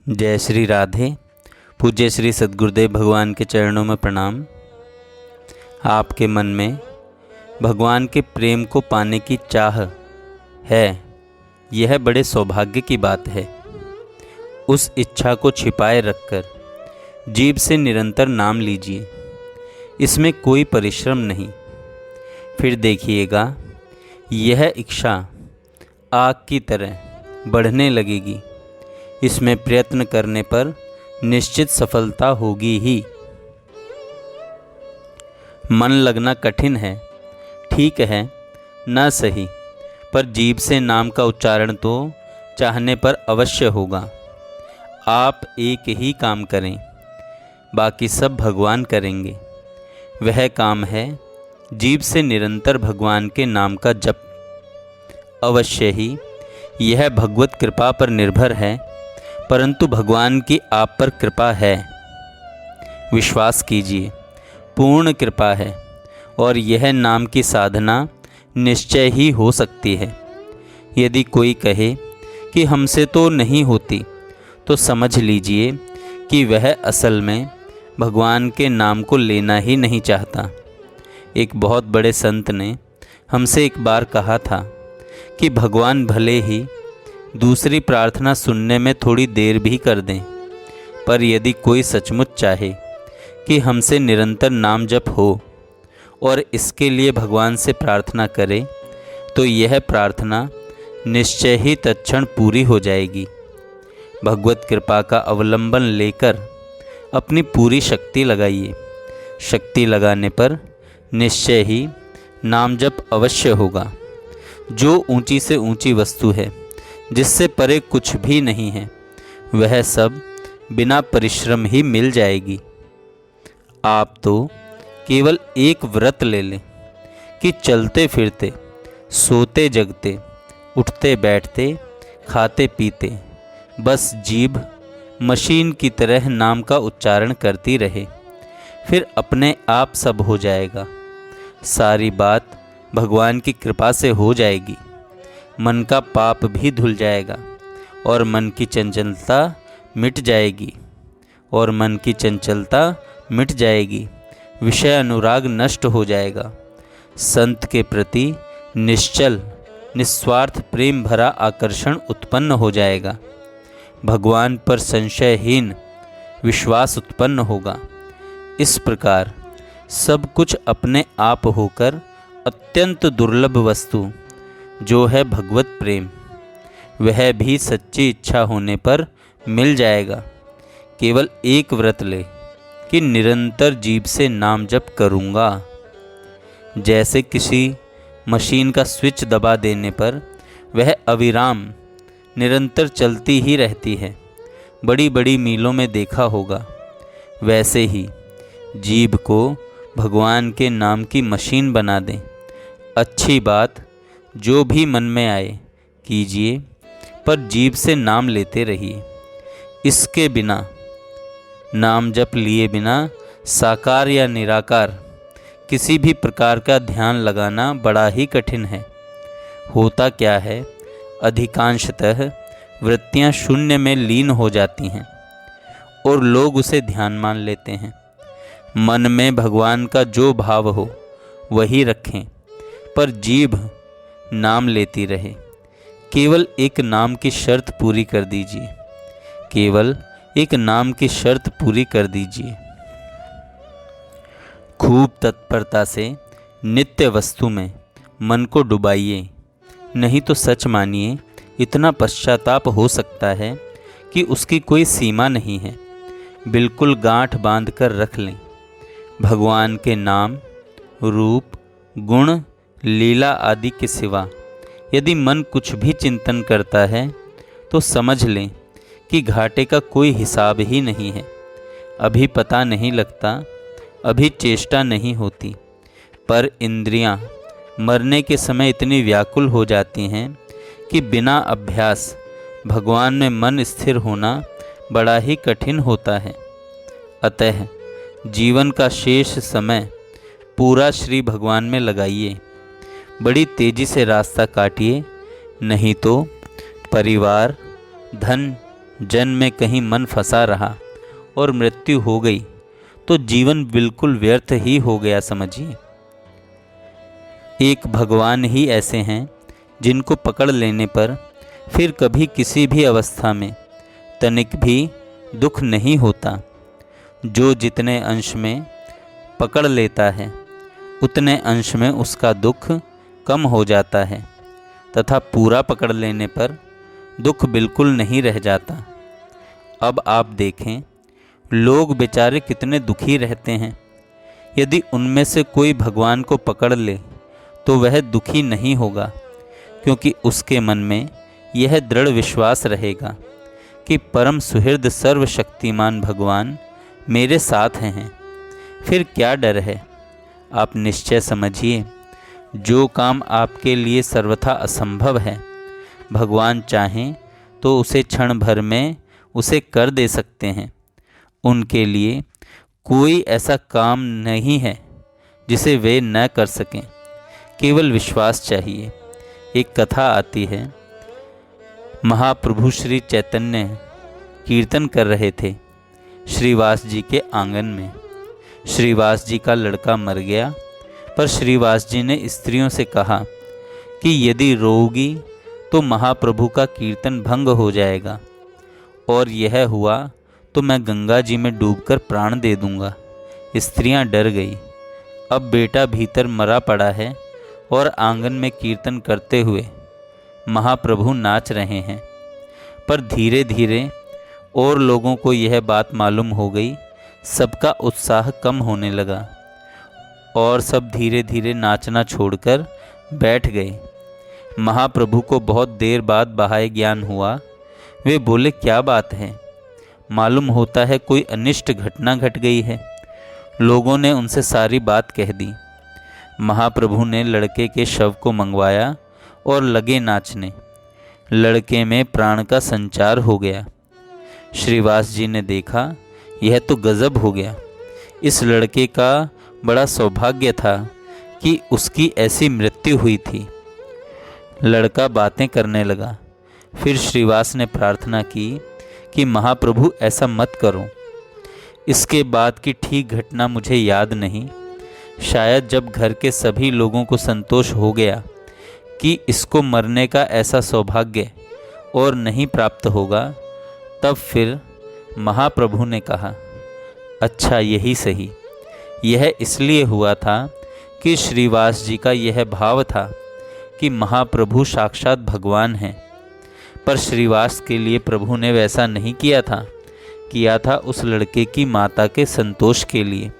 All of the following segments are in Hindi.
जय श्री राधे। पूज्य श्री सद्गुरुदेव भगवान के चरणों में प्रणाम। आपके मन में भगवान के प्रेम को पाने की चाह है, यह बड़े सौभाग्य की बात है। उस इच्छा को छिपाए रखकर जीभ से निरंतर नाम लीजिए, इसमें कोई परिश्रम नहीं। फिर देखिएगा यह इच्छा आग की तरह बढ़ने लगेगी। इसमें प्रयत्न करने पर निश्चित सफलता होगी ही। मन लगना कठिन है, ठीक है, न सही, पर जीभ से नाम का उच्चारण तो चाहने पर अवश्य होगा। आप एक ही काम करें, बाकी सब भगवान करेंगे। वह काम है जीभ से निरंतर भगवान के नाम का जप। अवश्य ही यह भगवत कृपा पर निर्भर है, परंतु भगवान की आप पर कृपा है। विश्वास कीजिए, पूर्ण कृपा है और यह नाम की साधना निश्चय ही हो सकती है। यदि कोई कहे कि हमसे तो नहीं होती, तो समझ लीजिए कि वह असल में भगवान के नाम को लेना ही नहीं चाहता। एक बहुत बड़े संत ने हमसे एक बार कहा था कि भगवान भले ही दूसरी प्रार्थना सुनने में थोड़ी देर भी कर दें, पर यदि कोई सचमुच चाहे कि हमसे निरंतर नाम जप हो और इसके लिए भगवान से प्रार्थना करे, तो यह प्रार्थना निश्चय ही तत्क्षण पूरी हो जाएगी। भगवत कृपा का अवलंबन लेकर अपनी पूरी शक्ति लगाइए। शक्ति लगाने पर निश्चय ही नाम जप अवश्य होगा। जो ऊंची से ऊंची वस्तु है, जिससे परे कुछ भी नहीं है, वह सब बिना परिश्रम ही मिल जाएगी। आप तो केवल एक व्रत ले लें कि चलते फिरते, सोते जगते, उठते बैठते, खाते पीते, बस जीभ मशीन की तरह नाम का उच्चारण करती रहे। फिर अपने आप सब हो जाएगा। सारी बात भगवान की कृपा से हो जाएगी। मन का पाप भी धुल जाएगा और मन की चंचलता मिट जाएगी विषय अनुराग नष्ट हो जाएगा। संत के प्रति निश्चल निस्वार्थ प्रेम भरा आकर्षण उत्पन्न हो जाएगा। भगवान पर संशयहीन विश्वास उत्पन्न होगा। इस प्रकार सब कुछ अपने आप होकर अत्यंत दुर्लभ वस्तु जो है भगवत प्रेम, वह भी सच्ची इच्छा होने पर मिल जाएगा। केवल एक व्रत ले कि निरंतर जीभ से नाम जप करूँगा। जैसे किसी मशीन का स्विच दबा देने पर वह अविराम निरंतर चलती ही रहती है, बड़ी बड़ी मीलों में देखा होगा। वैसे ही जीभ को भगवान के नाम की मशीन बना दें। अच्छी बात जो भी मन में आए कीजिए, पर जीभ से नाम लेते रहिए। इसके बिना, नाम जप लिए बिना साकार या निराकार किसी भी प्रकार का ध्यान लगाना बड़ा ही कठिन है। होता क्या है, अधिकांशतः वृत्तियां शून्य में लीन हो जाती हैं और लोग उसे ध्यान मान लेते हैं। मन में भगवान का जो भाव हो वही रखें, पर जीभ नाम लेती रहे। केवल एक नाम की शर्त पूरी कर दीजिए। खूब तत्परता से नित्य वस्तु में मन को डुबाइए, नहीं तो सच मानिए इतना पश्चाताप हो सकता है कि उसकी कोई सीमा नहीं है। बिल्कुल गांठ बांध कर रख लें। भगवान के नाम, रूप, गुण, लीला आदि के सिवा यदि मन कुछ भी चिंतन करता है, तो समझ लें कि घाटे का कोई हिसाब ही नहीं है। अभी पता नहीं लगता, अभी चेष्टा नहीं होती, पर इंद्रियां मरने के समय इतनी व्याकुल हो जाती हैं कि बिना अभ्यास भगवान में मन स्थिर होना बड़ा ही कठिन होता है। अतः जीवन का शेष समय पूरा श्री भगवान में लगाइए। बड़ी तेजी से रास्ता काटिए, नहीं तो परिवार, धन, जन्म में कहीं मन फंसा रहा और मृत्यु हो गई तो जीवन बिल्कुल व्यर्थ ही हो गया समझिए। एक भगवान ही ऐसे हैं जिनको पकड़ लेने पर फिर कभी किसी भी अवस्था में तनिक भी दुख नहीं होता। जो जितने अंश में पकड़ लेता है उतने अंश में उसका दुख कम हो जाता है तथा पूरा पकड़ लेने पर दुख बिल्कुल नहीं रह जाता। अब आप देखें, लोग बेचारे कितने दुखी रहते हैं। यदि उनमें से कोई भगवान को पकड़ ले तो वह दुखी नहीं होगा, क्योंकि उसके मन में यह दृढ़ विश्वास रहेगा कि परम सुहृद सर्वशक्तिमान भगवान मेरे साथ हैं। फिर क्या डर है। आप निश्चय समझिए, जो काम आपके लिए सर्वथा असंभव है, भगवान चाहें तो उसे क्षण भर में उसे कर दे सकते हैं। उनके लिए कोई ऐसा काम नहीं है जिसे वे न कर सकें। केवल विश्वास चाहिए। एक कथा आती है, महाप्रभु श्री चैतन्य कीर्तन कर रहे थे श्रीवास जी के आंगन में। श्रीवास जी का लड़का मर गया, पर श्रीवास जी ने स्त्रियों से कहा कि यदि रोओगी तो महाप्रभु का कीर्तन भंग हो जाएगा, और यह हुआ तो मैं गंगा जी में डूबकर प्राण दे दूंगा। स्त्रियां डर गई। अब बेटा भीतर मरा पड़ा है और आंगन में कीर्तन करते हुए महाप्रभु नाच रहे हैं। पर धीरे धीरे और लोगों को यह बात मालूम हो गई। सबका उत्साह कम होने लगा और सब धीरे धीरे नाचना छोड़कर बैठ गए। महाप्रभु को बहुत देर बाद बाह्य ज्ञान हुआ। वे बोले, क्या बात है? मालूम होता है कोई अनिष्ट घटना घट गई है। लोगों ने उनसे सारी बात कह दी। महाप्रभु ने लड़के के शव को मंगवाया और लगे नाचने। लड़के में प्राण का संचार हो गया। श्रीवास जी ने देखा, यह तो गजब हो गया। इस लड़के का बड़ा सौभाग्य था कि उसकी ऐसी मृत्यु हुई थी। लड़का बातें करने लगा। फिर श्रीवास ने प्रार्थना की कि महाप्रभु ऐसा मत करो। इसके बाद की ठीक घटना मुझे याद नहीं। शायद जब घर के सभी लोगों को संतोष हो गया कि इसको मरने का ऐसा सौभाग्य और नहीं प्राप्त होगा, तब फिर महाप्रभु ने कहा, अच्छा यही सही। यह इसलिए हुआ था कि श्रीवास जी का यह भाव था कि महाप्रभु साक्षात भगवान हैं। पर श्रीवास के लिए प्रभु ने वैसा नहीं किया था उस लड़के की माता के संतोष के लिए।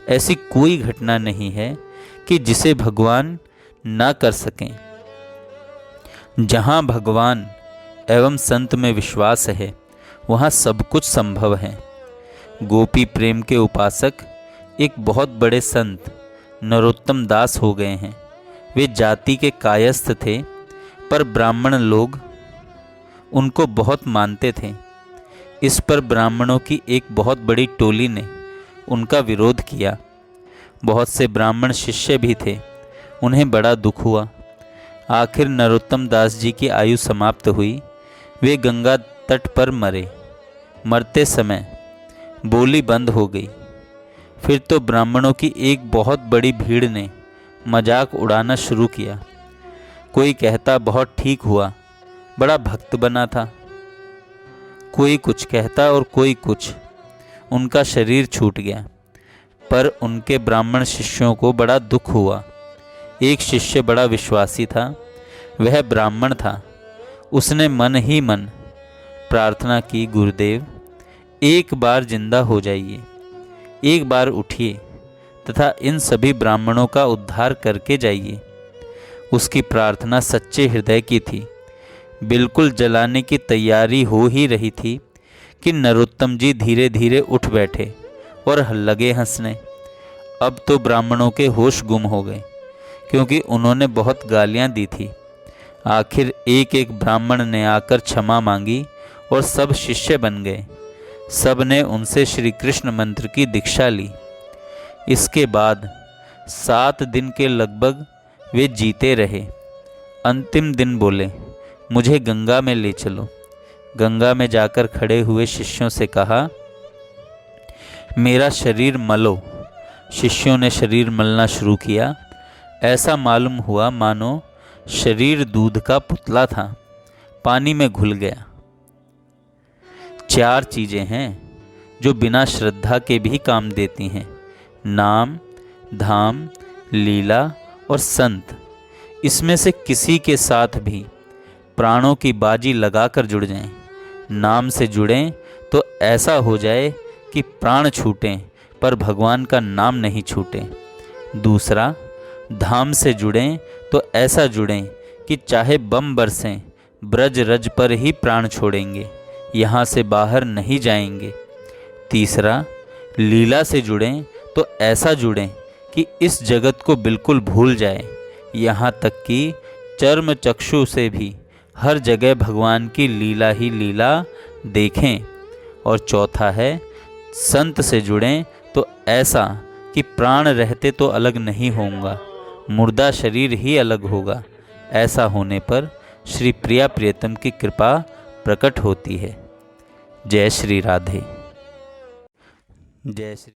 ऐसी कोई घटना नहीं है कि जिसे भगवान ना कर सकें। जहाँ भगवान एवं संत में विश्वास है, वहाँ सब कुछ संभव है। गोपी प्रेम के उपासक एक बहुत बड़े संत नरोत्तम दास हो गए हैं। वे जाति के कायस्थ थे, पर ब्राह्मण लोग उनको बहुत मानते थे। इस पर ब्राह्मणों की एक बहुत बड़ी टोली ने उनका विरोध किया। बहुत से ब्राह्मण शिष्य भी थे। उन्हें बड़ा दुख हुआ। आखिर नरोत्तम दास जी की आयु समाप्त हुई। वे गंगा तट पर मरे। मरते समय बोली बंद हो गई। फिर तो ब्राह्मणों की एक बहुत बड़ी भीड़ ने मजाक उड़ाना शुरू किया। कोई कहता बहुत ठीक हुआ, बड़ा भक्त बना था। कोई कुछ कहता और कोई कुछ, उनका शरीर छूट गया। पर उनके ब्राह्मण शिष्यों को बड़ा दुख हुआ। एक शिष्य बड़ा विश्वासी था। वह ब्राह्मण था। उसने मन ही मन प्रार्थना की, गुरुदेव एक बार जिंदा हो जाइए, एक बार उठिए तथा इन सभी ब्राह्मणों का उद्धार करके जाइए। उसकी प्रार्थना सच्चे हृदय की थी। बिल्कुल जलाने की तैयारी हो ही रही थी कि नरोत्तम जी धीरे धीरे उठ बैठे और लगे हंसने। अब तो ब्राह्मणों के होश गुम हो गए, क्योंकि उन्होंने बहुत गालियां दी थी। आखिर एक एक ब्राह्मण ने आकर क्षमा मांगी और सब शिष्य बन गए। सब ने उनसे श्री कृष्ण मंत्र की दीक्षा ली। इसके बाद 7 दिन के लगभग वे जीते रहे। अंतिम दिन बोले, मुझे गंगा में ले चलो। गंगा में जाकर खड़े हुए शिष्यों से कहा, मेरा शरीर मलो। शिष्यों ने शरीर मलना शुरू किया। ऐसा मालूम हुआ मानो शरीर दूध का पुतला था, पानी में घुल गया। 4 चीजें हैं जो बिना श्रद्धा के भी काम देती हैं: नाम, धाम, लीला और संत। इसमें से किसी के साथ भी प्राणों की बाजी लगाकर जुड़ जाएं। नाम से जुड़ें तो ऐसा हो जाए कि प्राण छूटें पर भगवान का नाम नहीं छूटे। दूसरा, धाम से जुड़ें तो ऐसा जुड़ें कि चाहे बम बरसें, ब्रज रज पर ही प्राण छोड़ेंगे, यहाँ से बाहर नहीं जाएंगे। तीसरा, लीला से जुड़ें तो ऐसा जुड़ें कि इस जगत को बिल्कुल भूल जाए, यहाँ तक कि चर्म चक्षु से भी हर जगह भगवान की लीला ही लीला देखें। और चौथा है, संत से जुड़ें तो ऐसा कि प्राण रहते तो अलग नहीं होऊंगा, मुर्दा शरीर ही अलग होगा। ऐसा होने पर श्री प्रिया प्रियतम की कृपा प्रकट होती है। जय श्री राधे। जय श्री